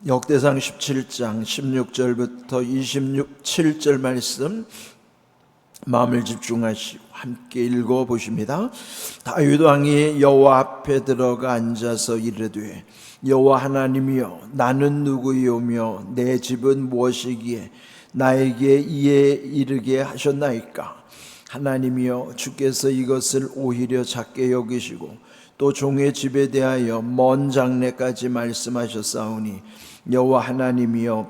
역대상 17장 16절부터 27절 말씀 마음을 집중하시고 함께 읽어보십니다. 다윗 왕이 여호와 앞에 들어가 앉아서 이르되 여호와 하나님이여 나는 누구이오며 내 집은 무엇이기에 나에게 이에 이르게 하셨나이까. 하나님이여 주께서 이것을 오히려 작게 여기시고 또 종의 집에 대하여 먼 장래까지 말씀하셨사오니 여호와 하나님이여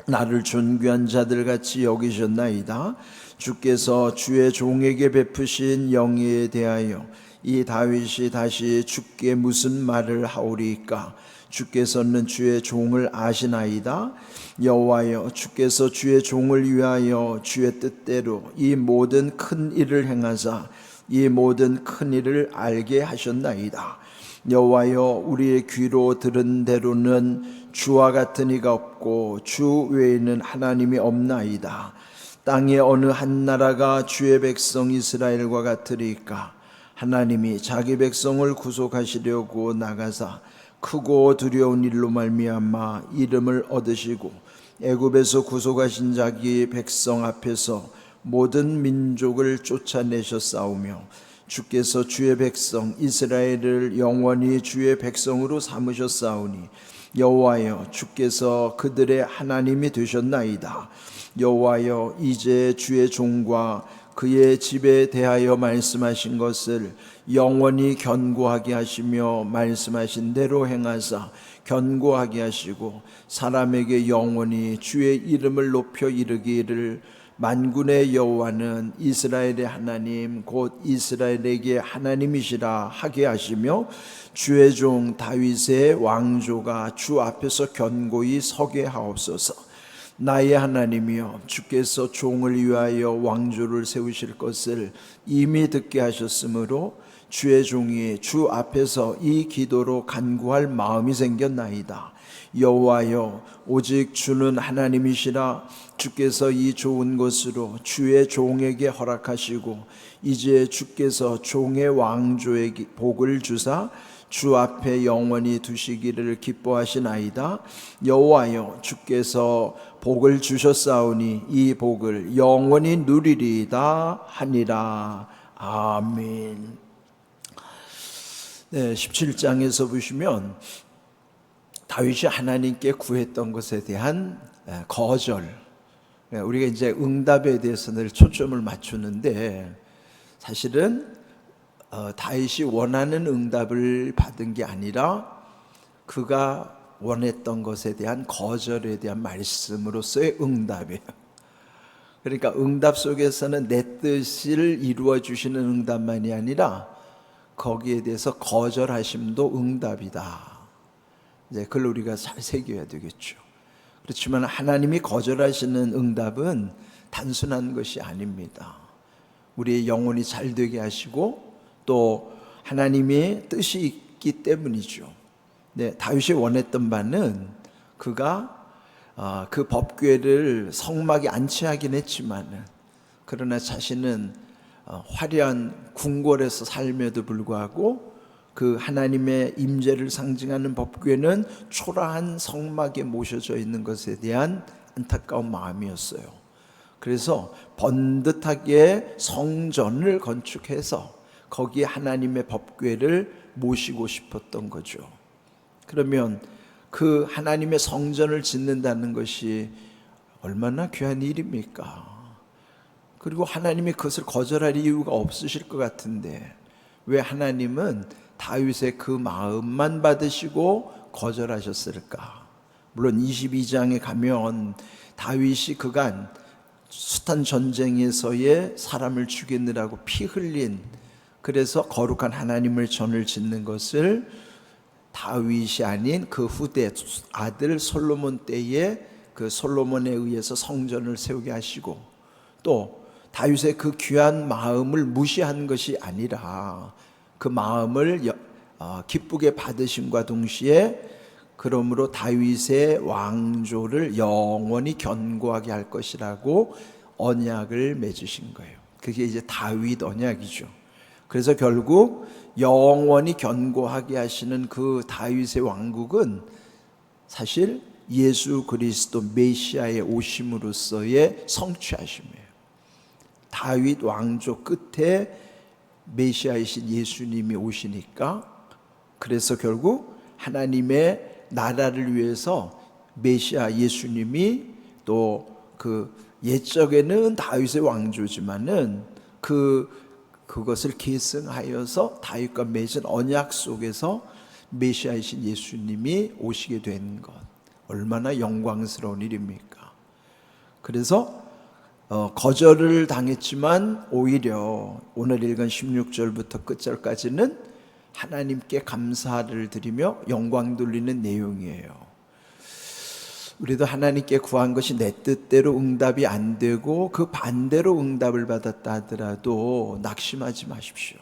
나를 존귀한 자들같이 여기셨나이다. 주께서 주의 종에게 베푸신 영예에 대하여 이 다윗이 다시 주께 무슨 말을 하오리이까. 주께서는 주의 종을 아시나이다. 여호와여 주께서 주의 종을 위하여 주의 뜻대로 이 모든 큰 일을 행하사 이 모든 큰 일을 알게 하셨나이다. 여호와여 우리의 귀로 들은 대로는 주와 같은 이가 없고 주 외에는 하나님이 없나이다. 땅의 어느 한 나라가 주의 백성 이스라엘과 같으리까. 하나님이 자기 백성을 구속하시려고 나가사 크고 두려운 일로 말미암아 이름을 얻으시고 애굽에서 구속하신 자기 백성 앞에서 모든 민족을 쫓아내셨사오며 주께서 주의 백성 이스라엘을 영원히 주의 백성으로 삼으셨사오니 여호와여 주께서 그들의 하나님이 되셨나이다. 여호와여 이제 주의 종과 그의 집에 대하여 말씀하신 것을 영원히 견고하게 하시며 말씀하신 대로 행하사 견고하게 하시고 사람에게 영원히 주의 이름을 높여 이르기를 만군의 여호와는 이스라엘의 하나님 곧 이스라엘에게 하나님이시라 하게 하시며 주의 종 다윗의 왕조가 주 앞에서 견고히 서게 하옵소서. 나의 하나님이여 주께서 종을 위하여 왕조를 세우실 것을 이미 듣게 하셨으므로 주의 종이 주 앞에서 이 기도로 간구할 마음이 생겼나이다. 여호와여 오직 주는 하나님이시라. 주께서 이 좋은 것으로 주의 종에게 허락하시고 이제 주께서 종의 왕조에게 복을 주사 주 앞에 영원히 두시기를 기뻐하시나이다. 여호와여 주께서 복을 주셨사오니 이 복을 영원히 누리리이다 하니라. 아멘. 네, 17장에서 보시면 다윗이 하나님께 구했던 것에 대한 거절, 우리가 이제 응답에 대해서 늘 초점을 맞추는데 사실은 다윗이 원하는 응답을 받은 게 아니라 그가 원했던 것에 대한 거절에 대한 말씀으로서의 응답이에요. 그러니까 응답 속에서는 내 뜻을 이루어 주시는 응답만이 아니라 거기에 대해서 거절하심도 응답이다. 이제 그걸 우리가 잘 새겨야 되겠죠. 그렇지만 하나님이 거절하시는 응답은 단순한 것이 아닙니다. 우리의 영혼이 잘 되게 하시고 또 하나님의 뜻이 있기 때문이죠. 네, 다윗이 원했던 바는 그가 그 법궤를 성막에 안치하긴 했지만 그러나 자신은 화려한 궁궐에서 살며도 불구하고 그 하나님의 임재를 상징하는 법궤는 초라한 성막에 모셔져 있는 것에 대한 안타까운 마음이었어요. 그래서 번듯하게 성전을 건축해서 거기에 하나님의 법궤를 모시고 싶었던 거죠. 그러면 그 하나님의 성전을 짓는다는 것이 얼마나 귀한 일입니까? 그리고 하나님이 그것을 거절할 이유가 없으실 것 같은데 왜 하나님은 다윗의 그 마음만 받으시고 거절하셨을까? 물론 22장에 가면 다윗이 그간 숱한 전쟁에서의 사람을 죽이느라고 피 흘린, 그래서 거룩한 하나님을 전을 짓는 것을 다윗이 아닌 그 후대 아들 솔로몬 때에 그 솔로몬에 의해서 성전을 세우게 하시고 또 다윗의 그 귀한 마음을 무시한 것이 아니라 그 마음을 기쁘게 받으심과 동시에 그러므로 다윗의 왕조를 영원히 견고하게 할 것이라고 언약을 맺으신 거예요. 그게 이제 다윗 언약이죠. 그래서 결국 영원히 견고하게 하시는 그 다윗의 왕국은 사실 예수 그리스도 메시아의 오심으로써의 성취하심이에요. 다윗 왕조 끝에 메시아이신 예수님이 오시니까, 그래서 결국 하나님의 나라를 위해서 메시아 예수님이 또 그 옛적에는 다윗의 왕조지만은 그것을 계승하여서 다윗과 맺은 언약 속에서 메시아이신 예수님이 오시게 된 것, 얼마나 영광스러운 일입니까? 그래서 거절을 당했지만 오히려 오늘 읽은 16절부터 끝절까지는 하나님께 감사를 드리며 영광 돌리는 내용이에요. 우리도 하나님께 구한 것이 내 뜻대로 응답이 안 되고 그 반대로 응답을 받았다 하더라도 낙심하지 마십시오.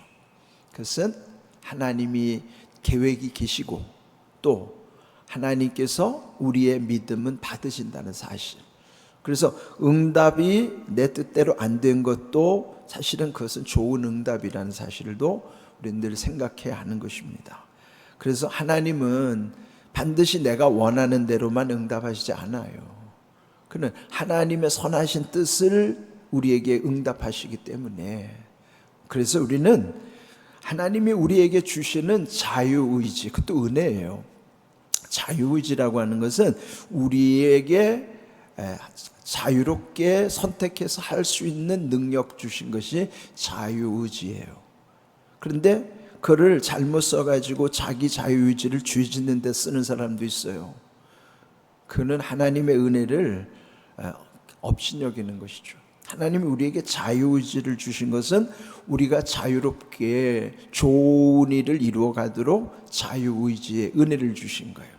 그것은 하나님이 계획이 계시고 또 하나님께서 우리의 믿음은 받으신다는 사실. 그래서 응답이 내 뜻대로 안 된 것도 사실은 그것은 좋은 응답이라는 사실도 우리는 늘 생각해야 하는 것입니다. 그래서 하나님은 반드시 내가 원하는 대로만 응답하시지 않아요. 그는 하나님의 선하신 뜻을 우리에게 응답하시기 때문에, 그래서 우리는 하나님이 우리에게 주시는 자유의지, 그것도 은혜예요. 자유의지라고 하는 것은 우리에게 자유롭게 선택해서 할 수 있는 능력 주신 것이 자유의지예요. 그런데 그를 잘못 써가지고 자기 자유의지를 죄 짓는 데 쓰는 사람도 있어요. 그는 하나님의 은혜를 업신여기는 것이죠. 하나님이 우리에게 자유의지를 주신 것은 우리가 자유롭게 좋은 일을 이루어가도록 자유의지의 은혜를 주신 거예요.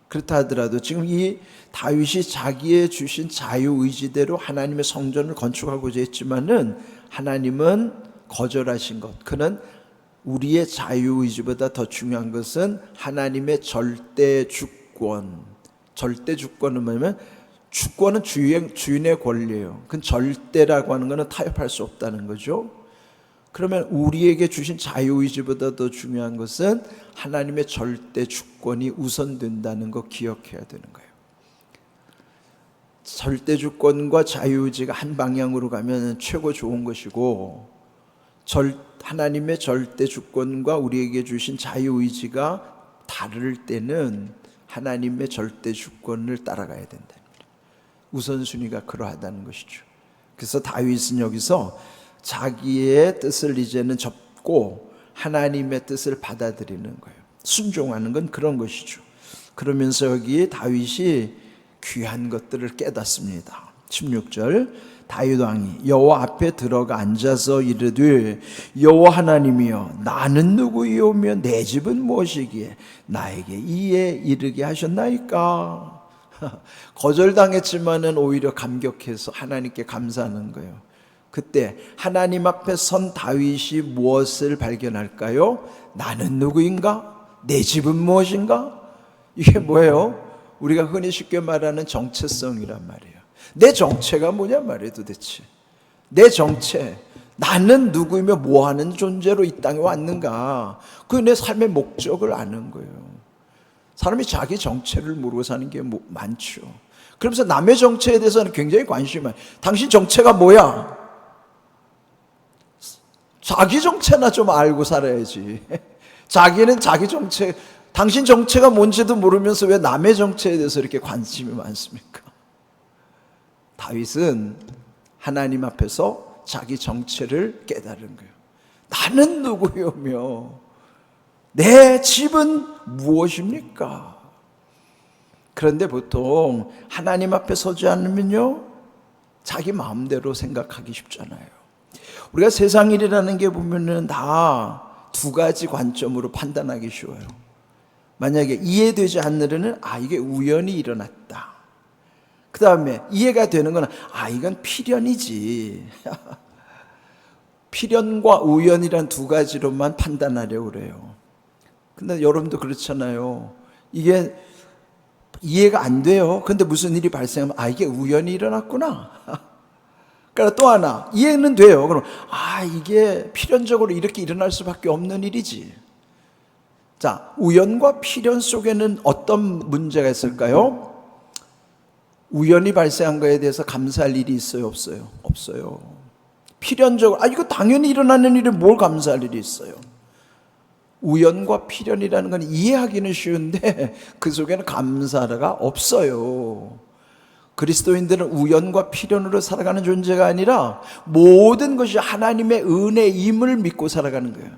그렇다 하더라도 지금 이 다윗이 자기의 주신 자유의지대로 하나님의 성전을 건축하고자 했지만은 하나님은 거절하신 것. 그는 우리의 자유의지보다 더 중요한 것은 하나님의 절대 주권. 절대 주권은 뭐냐면, 주권은 주인의 권리예요. 그건 절대라고 하는 것은 타협할 수 없다는 거죠. 그러면 우리에게 주신 자유의지보다 더 중요한 것은 하나님의 절대 주권이 우선된다는 거 기억해야 되는 거예요. 절대 주권과 자유의지가 한 방향으로 가면 최고 좋은 것이고, 하나님의 절대 주권과 우리에게 주신 자유의지가 다를 때는 하나님의 절대 주권을 따라가야 된다. 우선순위가 그러하다는 것이죠. 그래서 다윗은 여기서 자기의 뜻을 이제는 접고 하나님의 뜻을 받아들이는 거예요. 순종하는 건 그런 것이죠. 그러면서 여기 다윗이 귀한 것들을 깨닫습니다. 16절, 다윗 왕이 여호와 앞에 들어가 앉아서 이르되, 여호와 하나님이여, 나는 누구이오며 내 집은 무엇이기에 나에게 이에 이르게 하셨나이까? 거절당했지만은 오히려 감격해서 하나님께 감사하는 거예요. 그때 하나님 앞에 선 다윗이 무엇을 발견할까요? 나는 누구인가? 내 집은 무엇인가? 이게 뭐예요? 우리가 흔히 쉽게 말하는 정체성이란 말이에요. 내 정체가 뭐냐 말이에요, 도대체. 내 정체, 나는 누구이며 뭐하는 존재로 이 땅에 왔는가, 그 내 삶의 목적을 아는 거예요. 사람이 자기 정체를 모르고 사는 게 많죠. 그러면서 남의 정체에 대해서는 굉장히 관심이 많아요. 당신 정체가 뭐야? 자기 정체나 좀 알고 살아야지. 자기는 자기 정체, 당신 정체가 뭔지도 모르면서 왜 남의 정체에 대해서 이렇게 관심이 많습니까? 다윗은 하나님 앞에서 자기 정체를 깨달은 거예요. 나는 누구요며 내 집은 무엇입니까? 그런데 보통 하나님 앞에 서지 않으면요, 자기 마음대로 생각하기 쉽잖아요. 우리가 세상 일이라는 게 보면은 다 두 가지 관점으로 판단하기 쉬워요. 만약에 이해되지 않으려는 이게 우연히 일어났다. 그 다음에 이해가 되는 건 이건 필연이지. 필연과 우연이란 두 가지로만 판단하려고 그래요. 근데 여러분도 그렇잖아요. 이게 이해가 안 돼요. 근데 무슨 일이 발생하면 이게 우연히 일어났구나. 그러니까 또 하나 이해는 돼요. 그럼 이게 필연적으로 이렇게 일어날 수밖에 없는 일이지. 자, 우연과 필연 속에는 어떤 문제가 있을까요? 우연히 발생한 거에 대해서 감사할 일이 있어요, 없어요? 없어요. 필연적으로, 이거 당연히 일어나는 일에 뭘 감사할 일이 있어요? 우연과 필연이라는 건 이해하기는 쉬운데 그 속에는 감사가 없어요. 그리스도인들은 우연과 필연으로 살아가는 존재가 아니라 모든 것이 하나님의 은혜임을 믿고 살아가는 거예요.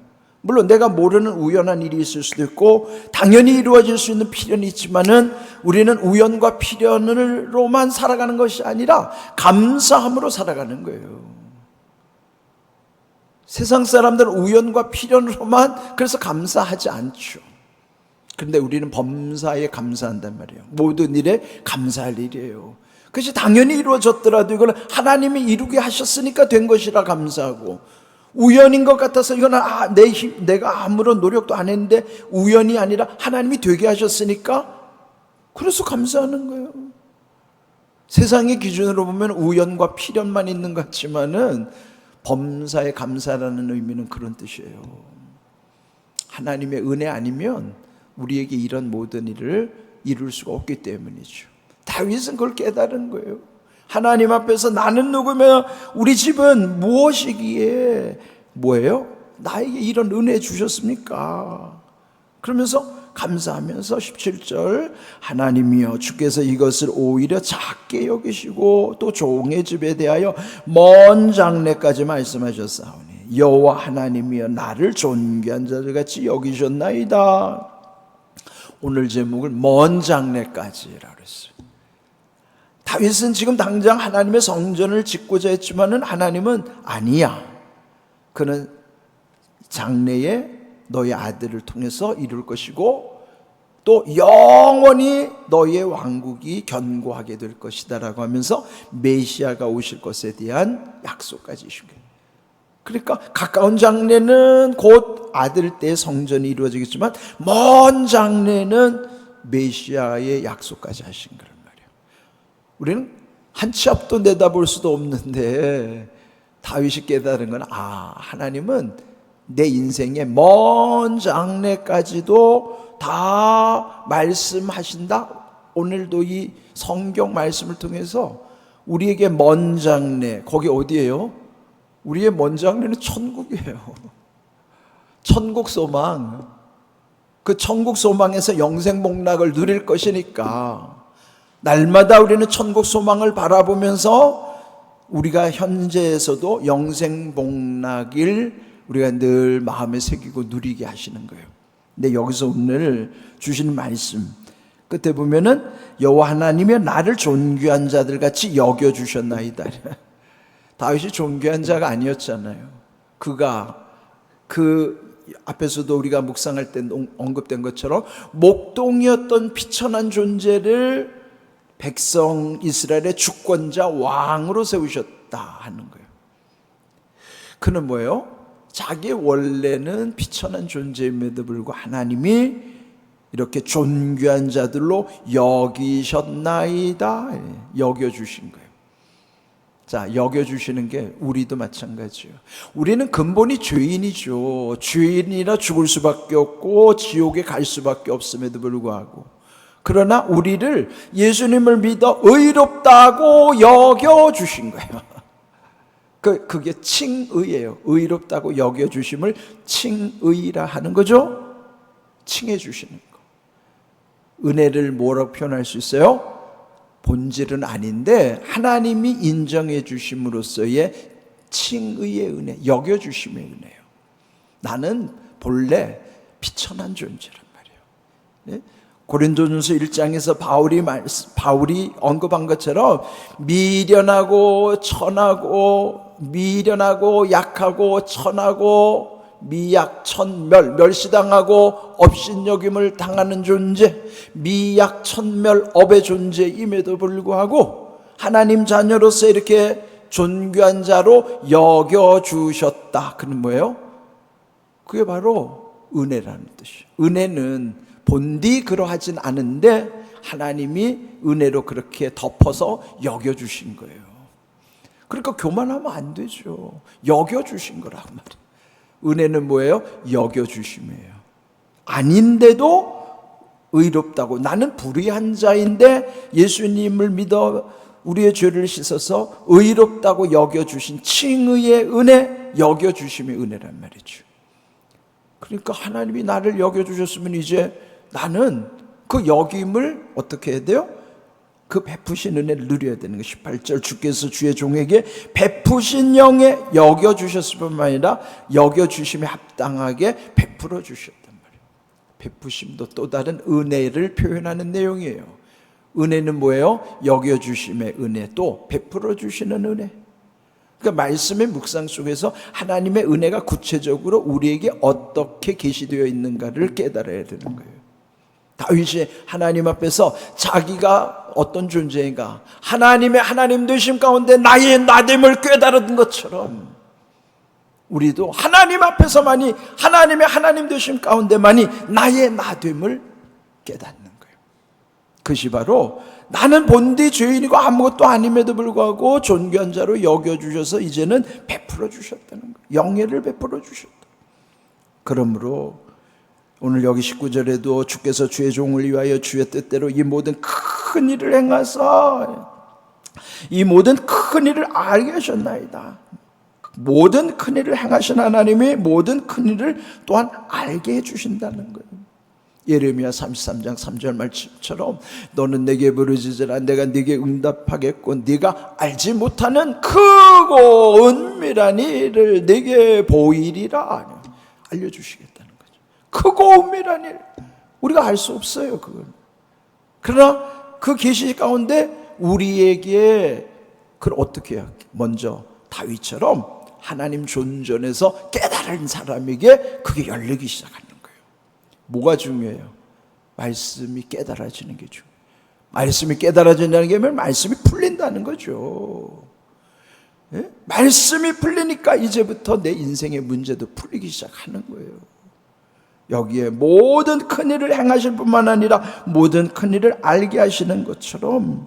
물론 내가 모르는 우연한 일이 있을 수도 있고 당연히 이루어질 수 있는 필연이 있지만은 우리는 우연과 필연으로만 살아가는 것이 아니라 감사함으로 살아가는 거예요. 세상 사람들은 우연과 필연으로만 그래서 감사하지 않죠. 그런데 우리는 범사에 감사한단 말이에요. 모든 일에 감사할 일이에요. 그것이 당연히 이루어졌더라도 이거는 하나님이 이루게 하셨으니까 된 것이라 감사하고, 우연인 것 같아서 이거는 내가 아무런 노력도 안 했는데 우연이 아니라 하나님이 되게 하셨으니까 그래서 감사하는 거예요. 세상의 기준으로 보면 우연과 필연만 있는 것 같지만은 범사에 감사라는 의미는 그런 뜻이에요. 하나님의 은혜 아니면 우리에게 이런 모든 일을 이룰 수가 없기 때문이죠. 다윗은 그걸 깨달은 거예요. 하나님 앞에서 나는 누구며 우리 집은 무엇이기에 뭐예요? 나에게 이런 은혜 주셨습니까? 그러면서 감사하면서 17절 하나님이여 주께서 이것을 오히려 작게 여기시고 또 종의 집에 대하여 먼 장래까지 말씀하셨사오니 여호와 하나님이여 나를 존귀한 자들같이 여기셨나이다. 오늘 제목을 먼 장래까지라고 했어요. 다윗은 지금 당장 하나님의 성전을 짓고자 했지만은 하나님은 아니야. 그는 장래에 너의 아들을 통해서 이룰 것이고 또 영원히 너의 왕국이 견고하게 될 것이다 라고 하면서 메시아가 오실 것에 대한 약속까지 주신 거예요. 그러니까 가까운 장래는 곧 아들 때 성전이 이루어지겠지만 먼 장래는 메시아의 약속까지 하신 거란 말이에요. 우리는 한 치 앞도 내다볼 수도 없는데 다윗이 깨달은 건 하나님은 내 인생의 먼 장래까지도 다 말씀하신다. 오늘도 이 성경 말씀을 통해서 우리에게 먼 장래, 거기 어디예요? 우리의 먼 장래는 천국이에요. 천국 소망. 그 천국 소망에서 영생 복락을 누릴 것이니까 날마다 우리는 천국 소망을 바라보면서 우리가 현재에서도 영생 복락을 우리가 늘 마음에 새기고 누리게 하시는 거예요. 근데 여기서 오늘 주시는 말씀 끝에 보면은 여호와 하나님이 나를 존귀한 자들 같이 여겨 주셨나이다. 다윗이 존귀한 자가 아니었잖아요. 그가 그 앞에서도 우리가 묵상할 때 언급된 것처럼 목동이었던 비천한 존재를 백성 이스라엘의 주권자 왕으로 세우셨다 하는 거예요. 그는 뭐예요? 자기 원래는 비천한 존재임에도 불구하고 하나님이 이렇게 존귀한 자들로 여기셨나이다. 여겨주신 거예요. 자, 여겨주시는 게 우리도 마찬가지예요. 우리는 근본이 죄인이죠. 죄인이라 죽을 수밖에 없고 지옥에 갈 수밖에 없음에도 불구하고, 그러나 우리를 예수님을 믿어 의롭다고 여겨주신 거예요. 그게 칭의예요. 의롭다고 여겨주심을 칭의라 하는 거죠. 칭해 주시는 거. 은혜를 뭐라고 표현할 수 있어요? 본질은 아닌데 하나님이 인정해 주심으로써의 칭의의 은혜, 여겨주심의 은혜예요. 나는 본래 비천한 존재란 말이에요. 네? 고린도전서 1장에서 바울이 언급한 것처럼 미련하고 약하고 천하고 미약 천멸, 멸시당하고 업신여김을 당하는 존재, 미약 천멸 업의 존재임에도 불구하고 하나님 자녀로서 이렇게 존귀한 자로 여겨주셨다. 그는 뭐예요? 그게 바로 은혜라는 뜻이에요. 은혜는 본디 그러하진 않은데 하나님이 은혜로 그렇게 덮어서 여겨주신 거예요. 그러니까 교만하면 안 되죠. 여겨주신 거란 말이에요. 은혜는 뭐예요? 여겨주심이에요. 아닌데도 의롭다고, 나는 불의한 자인데 예수님을 믿어 우리의 죄를 씻어서 의롭다고 여겨주신 칭의의 은혜, 여겨주심의 은혜란 말이죠. 그러니까 하나님이 나를 여겨주셨으면 이제 나는 그 여김을 어떻게 해야 돼요? 그 베푸신 은혜를 누려야 되는 거예요. 18절, 주께서 주의 종에게 베푸신 영에 여겨주셨을 뿐만 아니라 여겨주심에 합당하게 베풀어 주셨단 말이에요. 베푸심도 또 다른 은혜를 표현하는 내용이에요. 은혜는 뭐예요? 여겨주심의 은혜, 또 베풀어 주시는 은혜. 그러니까 말씀의 묵상 속에서 하나님의 은혜가 구체적으로 우리에게 어떻게 계시되어 있는가를 깨달아야 되는 거예요. 다윗이 하나님 앞에서 자기가 어떤 존재인가, 하나님의 하나님 되심 가운데 나의 나됨을 깨달은 것처럼 우리도 하나님 앞에서만이, 하나님의 하나님 되심 가운데만이 나의 나됨을 깨닫는 거예요. 그것이 바로 나는 본디 죄인이고 아무것도 아님에도 불구하고 존귀한 자로 여겨주셔서 이제는 베풀어 주셨다는 거예요. 영예를 베풀어 주셨다. 그러므로 오늘 여기 19절에도 주께서 주의 종을 위하여 주의 뜻대로 이 모든 큰 일을 행하사 이 모든 큰 일을 알게 하셨나이다. 모든 큰 일을 행하신 하나님이 모든 큰 일을 또한 알게 해주신다는 거예요. 예레미야 33장 3절 말씀처럼 너는 내게 부르짖으라 내가 네게 응답하겠고 네가 알지 못하는 크고 은밀한 일을 네게 보이리라. 알려주시겠다는 거죠. 크고 은밀한 일, 우리가 알 수 없어요 그걸. 그러나 그 계시 가운데 우리에게 그걸 어떻게 해야? 먼저 다윗처럼 하나님 존전에서 깨달은 사람에게 그게 열리기 시작하는 거예요. 뭐가 중요해요? 말씀이 깨달아지는 게 중요해요. 말씀이 깨달아진다는 게 뭐냐면 말씀이 풀린다는 거죠. 예? 말씀이 풀리니까 이제부터 내 인생의 문제도 풀리기 시작하는 거예요. 여기에 모든 큰일을 행하실 뿐만 아니라 모든 큰일을 알게 하시는 것처럼,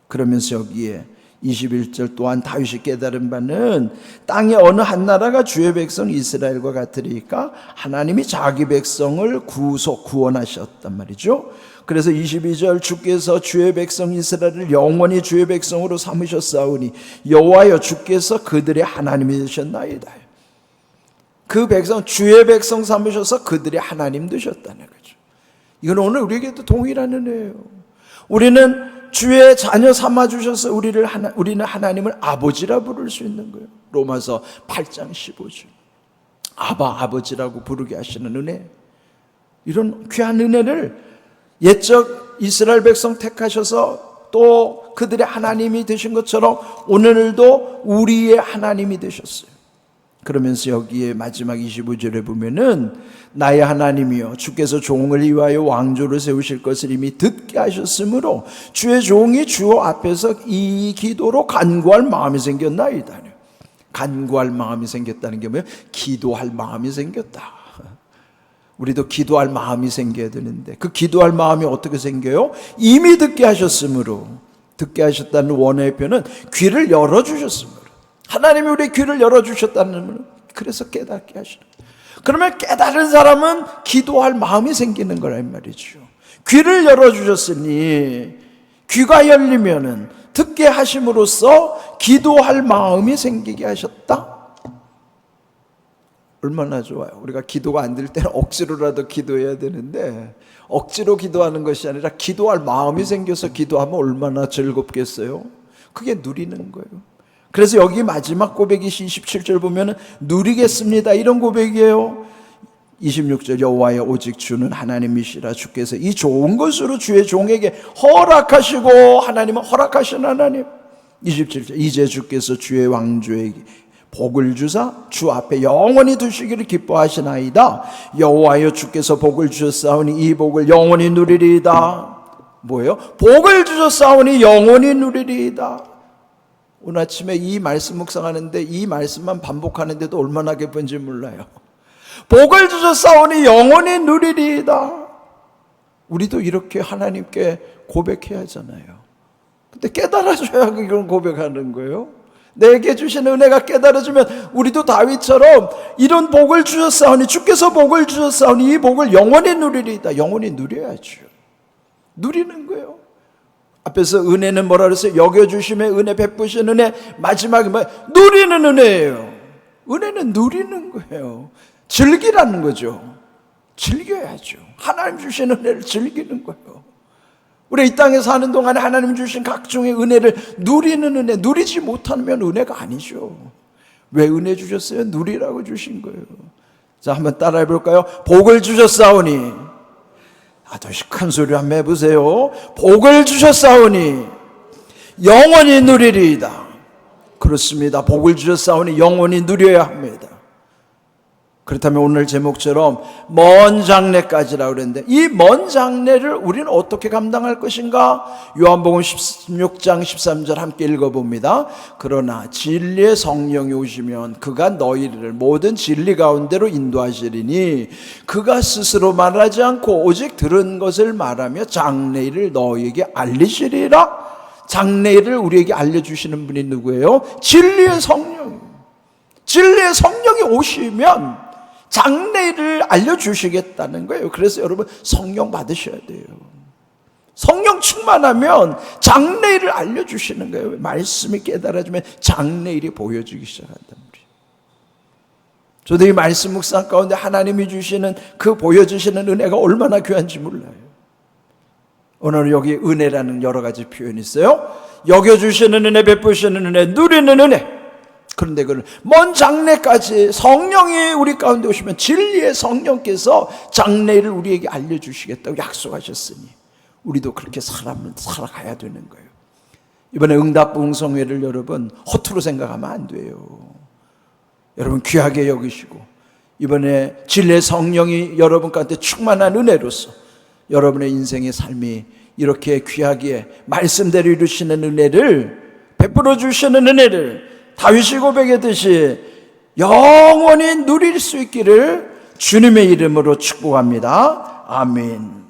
그러면서 여기에 21절 또한 다윗이 깨달은 바는 땅의 어느 한 나라가 주의 백성 이스라엘과 같으리까 하나님이 자기 백성을 구원하셨단 말이죠. 그래서 22절 주께서 주의 백성 이스라엘을 영원히 주의 백성으로 삼으셨사오니 여호와여 주께서 그들의 하나님이 되셨나이다. 그 백성, 주의 백성 삼으셔서 그들의 하나님 되셨다는 거죠. 이건 오늘 우리에게도 동일한 은혜예요. 우리는 주의 자녀 삼아주셔서 우리는 하나님을 아버지라 부를 수 있는 거예요. 로마서 8장 15절. 아버지라고 부르게 하시는 은혜. 이런 귀한 은혜를 옛적 이스라엘 백성 택하셔서 또 그들의 하나님이 되신 것처럼 오늘도 우리의 하나님이 되셨어요. 그러면서 여기에 마지막 25절에 보면은 나의 하나님이여 주께서 종을 위하여 왕조를 세우실 것을 이미 듣게 하셨으므로 주의 종이 주 앞에서 이 기도로 간구할 마음이 생겼나이다. 간구할 마음이 생겼다는 게 뭐예요? 기도할 마음이 생겼다. 우리도 기도할 마음이 생겨야 되는데 그 기도할 마음이 어떻게 생겨요? 이미 듣게 하셨으므로. 듣게 하셨다는 원어의 표현은 귀를 열어주셨으므로. 하나님이 우리 귀를 열어주셨다는, 그래서 깨닫게 하시는. 그러면 깨달은 사람은 기도할 마음이 생기는 거란 말이죠. 귀를 열어주셨으니 귀가 열리면은 듣게 하심으로써 기도할 마음이 생기게 하셨다. 얼마나 좋아요. 우리가 기도가 안 될 때는 억지로라도 기도해야 되는데 억지로 기도하는 것이 아니라 기도할 마음이 생겨서 기도하면 얼마나 즐겁겠어요. 그게 누리는 거예요. 그래서 여기 마지막 고백이 27절 보면은 누리겠습니다 이런 고백이에요. 26절 여호와여 오직 주는 하나님이시라 주께서 이 좋은 것으로 주의 종에게 허락하시고, 하나님은 허락하신 하나님. 27절 이제 주께서 주의 왕조에게 복을 주사 주 앞에 영원히 두시기를 기뻐하시나이다. 여호와여 주께서 복을 주셨사오니 이 복을 영원히 누리리이다. 뭐예요? 복을 주셨사오니 영원히 누리리이다. 오늘 아침에 이 말씀 묵상하는데 이 말씀만 반복하는데도 얼마나 기쁜지 몰라요. 복을 주셨사오니 영원히 누리리이다. 우리도 이렇게 하나님께 고백해야 하잖아요. 근데 깨달아줘야 이런 고백하는 거예요. 내게 주신 은혜가 깨달아지면 우리도 다윗처럼 이런 복을 주셨사오니 주께서 복을 주셨사오니 이 복을 영원히 누리리이다. 영원히 누려야죠. 누리는 거예요. 앞에서 은혜는 뭐라 그랬어요? 여겨주심에 은혜, 베푸신 은혜. 마지막에 뭐? 누리는 은혜예요. 은혜는 누리는 거예요. 즐기라는 거죠. 즐겨야죠. 하나님 주신 은혜를 즐기는 거예요. 우리 이 땅에 사는 동안에 하나님 주신 각종의 은혜를 누리는 은혜, 누리지 못하면 은혜가 아니죠. 왜 은혜 주셨어요? 누리라고 주신 거예요. 자, 한번 따라해 볼까요? 복을 주셨사오니, 더 큰 소리 한번 해보세요. 복을 주셨사오니 영원히 누리리이다. 그렇습니다. 복을 주셨사오니 영원히 누려야 합니다. 그렇다면 오늘 제목처럼 먼 장래까지라고 그랬는데, 이 먼 장래를 우리는 어떻게 감당할 것인가? 요한복음 16장 13절 함께 읽어봅니다. 그러나 진리의 성령이 오시면 그가 너희를 모든 진리 가운데로 인도하시리니 그가 스스로 말하지 않고 오직 들은 것을 말하며 장래일을 너희에게 알리시리라. 장래일을 우리에게 알려주시는 분이 누구예요? 진리의 성령. 진리의 성령이 오시면 장래일을 알려주시겠다는 거예요. 그래서 여러분 성령 받으셔야 돼요. 성령 충만하면 장래일을 알려주시는 거예요. 말씀이 깨달아지면 장래일이 보여지기 시작한단 말이에요. 저도 이 말씀 묵상 가운데 하나님이 주시는 그 보여주시는 은혜가 얼마나 귀한지 몰라요. 오늘 여기 은혜라는 여러 가지 표현이 있어요. 여겨주시는 은혜, 베푸시는 은혜, 누리는 은혜. 그런데 그걸 먼 장래까지 성령이 우리 가운데 오시면 진리의 성령께서 장래를 우리에게 알려주시겠다고 약속하셨으니 우리도 그렇게 살아가야 되는 거예요. 이번에 응답부흥성회를 여러분 허투루 생각하면 안 돼요. 여러분 귀하게 여기시고 이번에 진리의 성령이 여러분 가운데 충만한 은혜로서 여러분의 인생의 삶이 이렇게 귀하게 말씀대로 이루시는 은혜를 베풀어 주시는 은혜를 다윗이 고백했듯이 영원히 누릴 수 있기를 주님의 이름으로 축복합니다. 아멘.